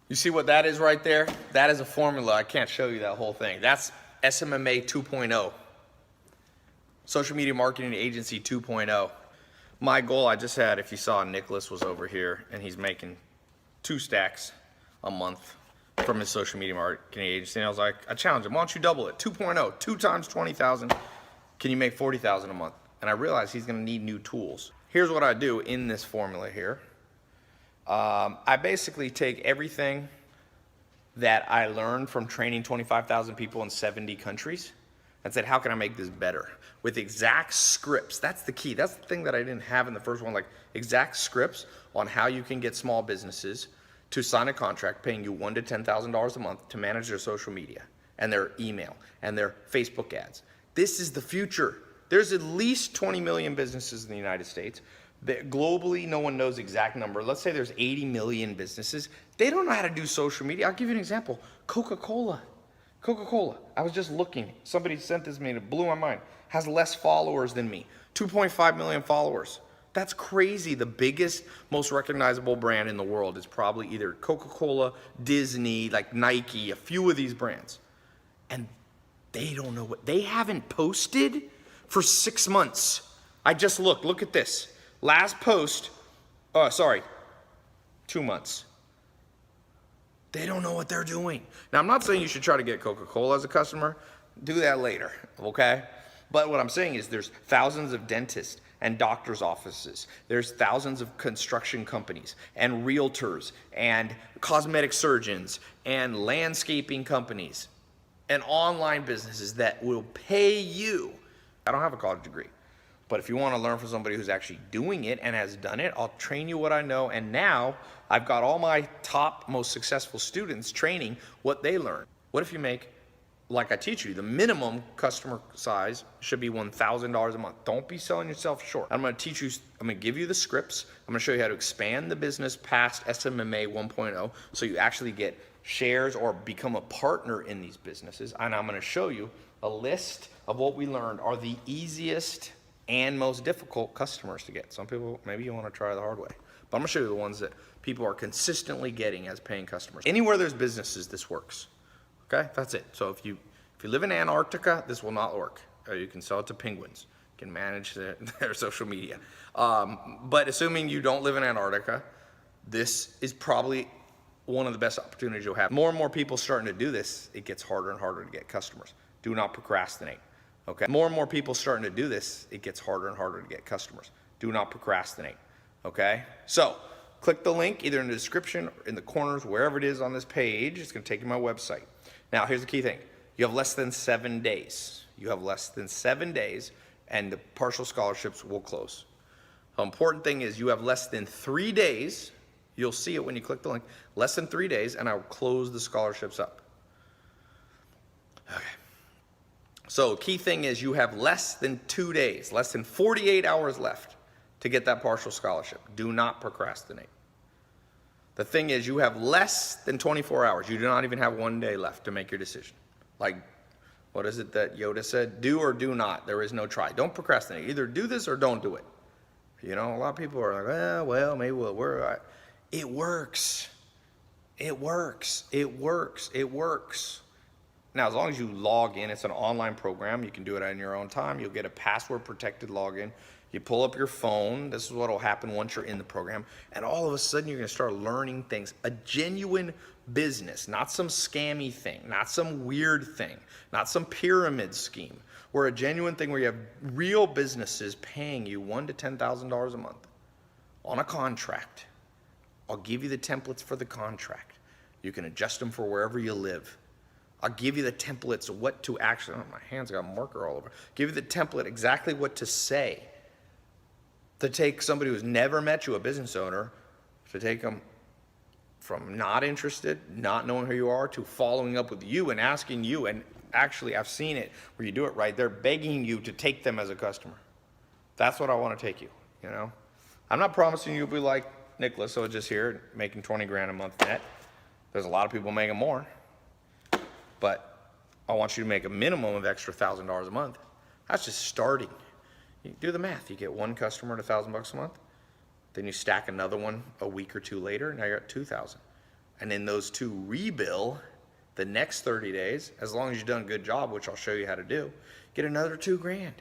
You see what that is right there? That is a formula. I can't show you that whole thing. That's SMMA 2.0. Social Media Marketing Agency 2.0. My goal, I just had, if you saw, Nicholas was over here and he's making 2 stacks a month from his social media marketing agency. And I was like, I challenge him, why don't you double it? 2.0, 2 times 20,000. Can you make 40,000 a month? And I realized he's gonna need new tools. Here's what I do in this formula here. I basically take everything that I learned from training 25,000 people in 70 countries and said, how can I make this better? With exact scripts. That's the key. That's the thing that I didn't have in the first one, like exact scripts on how you can get small businesses to sign a contract paying you $1,000 to $10,000 a month to manage their social media and their email and their Facebook ads. This is the future. There's at least 20 million businesses in the United States. Globally, no one knows the exact number. Let's say there's 80 million businesses. They don't know how to do social media. I'll give you an example. Coca-Cola. Coca-Cola. I was just looking. Somebody sent this to me and it blew my mind. Has less followers than me. 2.5 million followers. That's crazy. The biggest, most recognizable brand in the world is probably either Coca-Cola, Disney, like Nike, a few of these brands. And they don't know what, they haven't posted for 6 months. I just look at this. Last post, 2 months. They don't know what they're doing. Now, I'm not saying you should try to get Coca-Cola as a customer. Do that later, okay? But what I'm saying is there's thousands of dentists and doctors' offices. There's thousands of construction companies and realtors and cosmetic surgeons and landscaping companies and online businesses that will pay you. I don't have a college degree. But if you want to learn from somebody who's actually doing it and has done it, I'll train you what I know. And now I've got all my top, most successful students training what they learn. What if you make, like I teach you, the minimum customer size should be $1,000 a month. Don't be selling yourself short. I'm going to teach you, I'm going to give you the scripts. I'm going to show you how to expand the business past SMMA 1.0 so you actually get shares or become a partner in these businesses. And I'm going to show you a list of what we learned are the easiest and most difficult customers to get. Some people, maybe you want to try the hard way. But I'm going to show you the ones that people are consistently getting as paying customers. Anywhere there's businesses, this works. Okay, that's it. So if you live in Antarctica, this will not work. Or you can sell it to penguins. You can manage their social media. But assuming you don't live in Antarctica, this is probably one of the best opportunities you'll have. More and more people starting to do this, it gets harder and harder to get customers. Do not procrastinate. Okay. More and more people starting to do this, it gets harder and harder to get customers. Do not procrastinate. Okay. So click the link either in the description or in the corners, wherever it is on this page. It's going to take you to my website. Now, here's the key thing. You have less than 7 days. You have less than 7 days and the partial scholarships will close. The important thing is you have less than 3 days. You'll see it when you click the link. Less than 3 days and I'll close the scholarships up. Okay. So key thing is you have less than 2 days, less than 48 hours left to get that partial scholarship. Do not procrastinate. The thing is you have less than 24 hours. You do not even have 1 day left to make your decision. Like, what is it that Yoda said? Do or do not. There is no try. Don't procrastinate. Either do this or don't do it. You know, a lot of people are like, well, maybe we'll work. It works. It works. It works. It works. Now, as long as you log in, it's an online program. You can do it on your own time. You'll get a password-protected login. You pull up your phone. This is what will happen once you're in the program. And all of a sudden, you're going to start learning things. A genuine business, not some scammy thing, not some weird thing, not some pyramid scheme. We're a genuine thing where you have real businesses paying you $1,000 to $10,000 a month on a contract. I'll give you the templates for the contract. You can adjust them for wherever you live. I'll give you the templates of what to actually, oh, my hands got marker all over. Give you the template exactly what to say. To take somebody who's never met you, a business owner, to take them from not interested, not knowing who you are, to following up with you and asking you. And actually, I've seen it where you do it right. They're begging you to take them as a customer. That's what I want to take you, you know. I'm not promising you'll be like Nicholas, so just here making 20 grand a month net. There's a lot of people making more. But I want you to make a minimum of extra $1,000 a month. That's just starting. You do the math. You get one customer at $1,000 a month. Then you stack another one a week or two later. Now you're at $2,000. And in those 2 rebill the next 30 days, as long as you've done a good job, which I'll show you how to do, get another $2,000.